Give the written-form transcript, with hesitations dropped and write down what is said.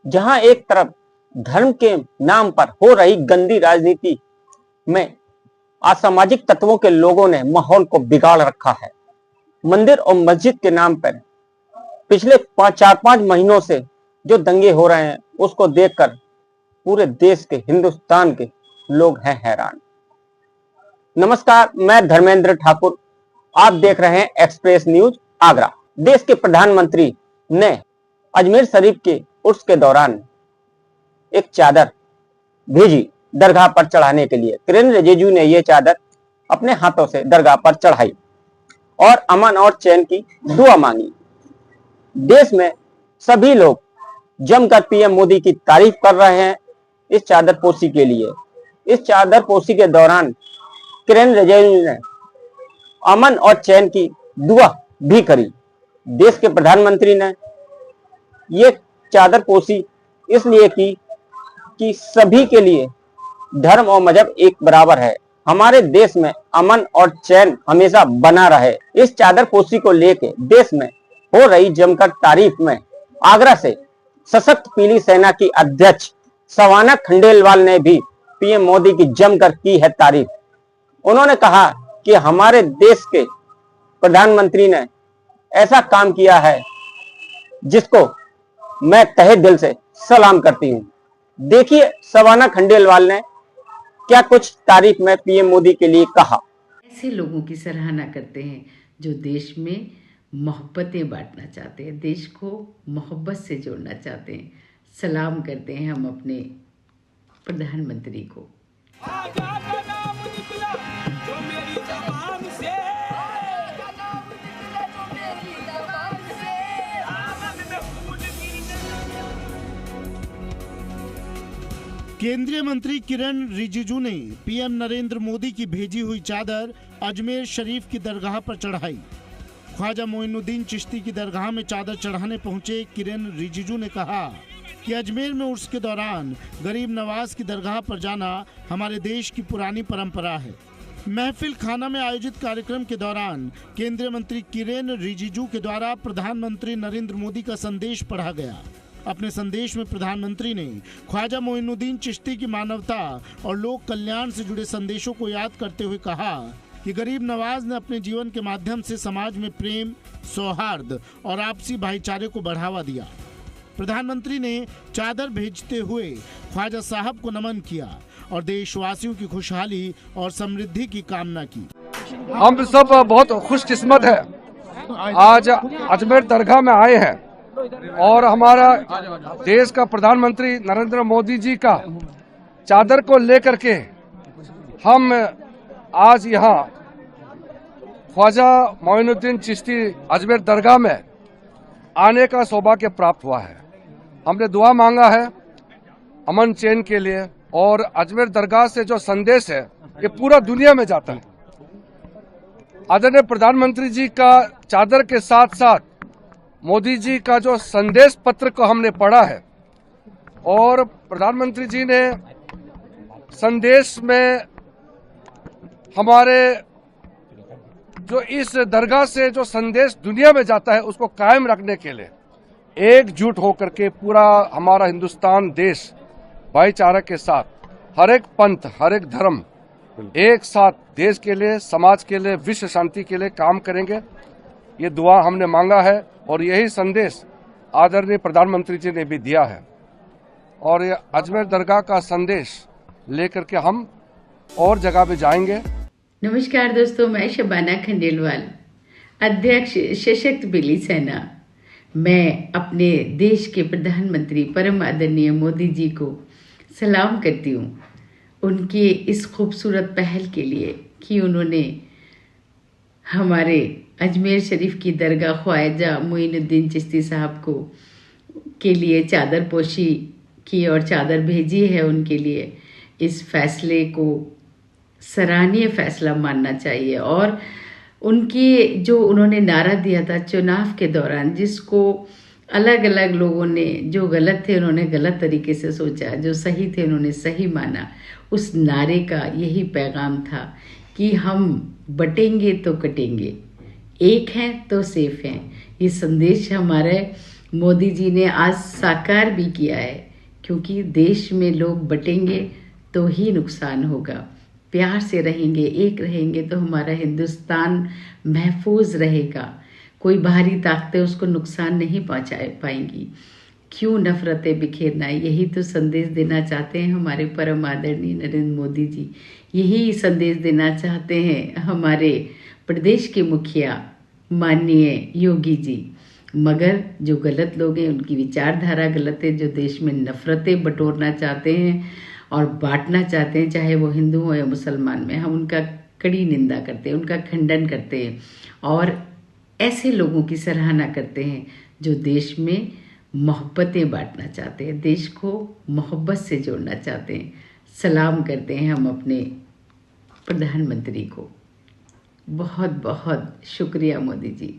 जहां एक तरफ धर्म के नाम पर हो रही गंदी राजनीति में असामाजिक तत्वों के लोगों ने माहौल को बिगाड़ रखा है। मंदिर और मस्जिद के नाम पर पिछले 4-5 महीनों से जो दंगे हो रहे हैं उसको देखकर पूरे देश के, हिंदुस्तान के लोग हैं हैरान। नमस्कार, मैं धर्मेंद्र ठाकुर, आप देख रहे हैं एक्सप्रेस न्यूज आगरा। देश के प्रधानमंत्री ने अजमेर शरीफ के उर्स के दौरान एक चादर भेजी दरगाह पर चढ़ाने के लिए। किरेन रिजिजू ने यह चादर अपने हाथों से दरगाह पर चढ़ाई और अमन और चैन की दुआ मांगी। देश में सभी लोग जमकर पीएम मोदी की तारीफ कर रहे हैं इस चादर पोशी के लिए। इस चादर पोशी के दौरान किरेन रिजिजू ने अमन और चैन की दुआ भी करी। देश के प्रधानमंत्री ने ये चादर पोशी इसलिए की कि सभी के लिए धर्म और मजहब एक बराबर है, हमारे देश में अमन और चैन हमेशा बना रहे। इस चादर पोशी को लेके देश में हो रही जमकर तारीफ में आगरा से सशक्त पीली सेना की अध्यक्ष सवाना खंडेलवाल ने भी पीएम मोदी की जमकर की है तारीफ। उन्होंने कहा कि हमारे देश के प्रधानमंत्री ने ऐसा काम किया है जिसको मैं तहे दिल से सलाम करती हूं। देखिए सवाना खंडेलवाल ने क्या कुछ तारीफ में पीएम मोदी के लिए कहा। ऐसे लोगों की सराहना करते हैं जो देश में मोहब्बतें बांटना चाहते हैं, देश को मोहब्बत से जोड़ना चाहते हैं। सलाम करते हैं हम अपने प्रधानमंत्री को। केंद्रीय मंत्री किरेन रिजिजू ने पीएम नरेंद्र मोदी की भेजी हुई चादर अजमेर शरीफ की दरगाह पर चढ़ाई। ख्वाजा मोइनुद्दीन चिश्ती की दरगाह में चादर चढ़ाने पहुंचे किरेन रिजिजू ने कहा कि अजमेर में उर्स के दौरान गरीब नवाज की दरगाह पर जाना हमारे देश की पुरानी परंपरा है। महफिल खाना में आयोजित कार्यक्रम के दौरान केंद्रीय मंत्री किरेन रिजिजू के द्वारा प्रधानमंत्री नरेंद्र मोदी का संदेश पढ़ा गया। अपने संदेश में प्रधानमंत्री ने ख्वाजा मोइनुद्दीन चिश्ती की मानवता और लोक कल्याण से जुड़े संदेशों को याद करते हुए कहा कि गरीब नवाज ने अपने जीवन के माध्यम से समाज में प्रेम, सौहार्द और आपसी भाईचारे को बढ़ावा दिया। प्रधानमंत्री ने चादर भेजते हुए ख्वाजा साहब को नमन किया और देशवासियों की खुशहाली और समृद्धि की कामना की। हम सब बहुत खुशकिस्मत है, आज अजमेर दरगाह में आए हैं और हमारा देश का प्रधानमंत्री नरेंद्र मोदी जी का चादर को लेकर के हम आज यहाँ ख्वाजा मोइनुद्दीन चिश्ती अजमेर दरगाह में आने का सौभाग्य प्राप्त हुआ है। हमने दुआ मांगा है अमन चैन के लिए और अजमेर दरगाह से जो संदेश है ये पूरा दुनिया में जाता है। आदरणीय प्रधानमंत्री जी का चादर के साथ साथ मोदी जी का जो संदेश पत्र को हमने पढ़ा है और प्रधानमंत्री जी ने संदेश में हमारे जो इस दरगाह से जो संदेश दुनिया में जाता है उसको कायम रखने के लिए एकजुट होकर के पूरा हमारा हिंदुस्तान देश भाईचारा के साथ हर एक पंथ, हर एक धर्म एक साथ देश के लिए, समाज के लिए, विश्व शांति के लिए काम करेंगे। ये दुआ हमने मांगा है और यही संदेश आदरणीय प्रधानमंत्री जी ने भी दिया है और ये अजमेर दरगाह का संदेश लेकर के हम और जगह पे जाएंगे। नमस्कार दोस्तों, मैं शबाना खंडेलवाल, अध्यक्ष सशक्त पीली सेना। मैं अपने देश के प्रधानमंत्री परम आदरणीय मोदी जी को सलाम करती हूँ उनकी इस खूबसूरत पहल के लिए कि उन्होंने हमारे अजमेर शरीफ की दरगाह ख्वाजा मोइनुद्दीन चिश्ती साहब को के लिए चादर पोशी की और चादर भेजी है उनके लिए। इस फैसले को सराहनीय फैसला मानना चाहिए और उनकी जो उन्होंने नारा दिया था चुनाव के दौरान, जिसको अलग अलग लोगों ने, जो गलत थे उन्होंने गलत तरीके से सोचा, जो सही थे उन्होंने सही माना, उस नारे का यही पैगाम था कि हम बटेंगे तो कटेंगे, एक हैं तो सेफ हैं। ये संदेश हमारे मोदी जी ने आज साकार भी किया है, क्योंकि देश में लोग बटेंगे तो ही नुकसान होगा। प्यार से रहेंगे, एक रहेंगे तो हमारा हिंदुस्तान महफूज रहेगा। कोई बाहरी ताकतें उसको नुकसान नहीं पहुंचा पाएंगी। क्यों नफरतें बिखेरना, यही तो संदेश देना चाहते हैं हमारे परम आदरणीय नरेंद्र मोदी जी। यही संदेश देना चाहते हैं हमारे प्रदेश के मुखिया माननीय योगी जी। मगर जो गलत लोग हैं उनकी विचारधारा गलत है, जो देश में नफरतें बटोरना चाहते हैं और बांटना चाहते हैं, चाहे वो हिंदू हो या मुसलमान में, हम उनका कड़ी निंदा करते हैं, उनका खंडन करते हैं और ऐसे लोगों की सराहना करते हैं जो देश में मोहब्बतें बांटना चाहते हैं, देश को मोहब्बत से जोड़ना चाहते हैं। सलाम करते हैं हम अपने प्रधानमंत्री को। बहुत बहुत शुक्रिया मोदी जी।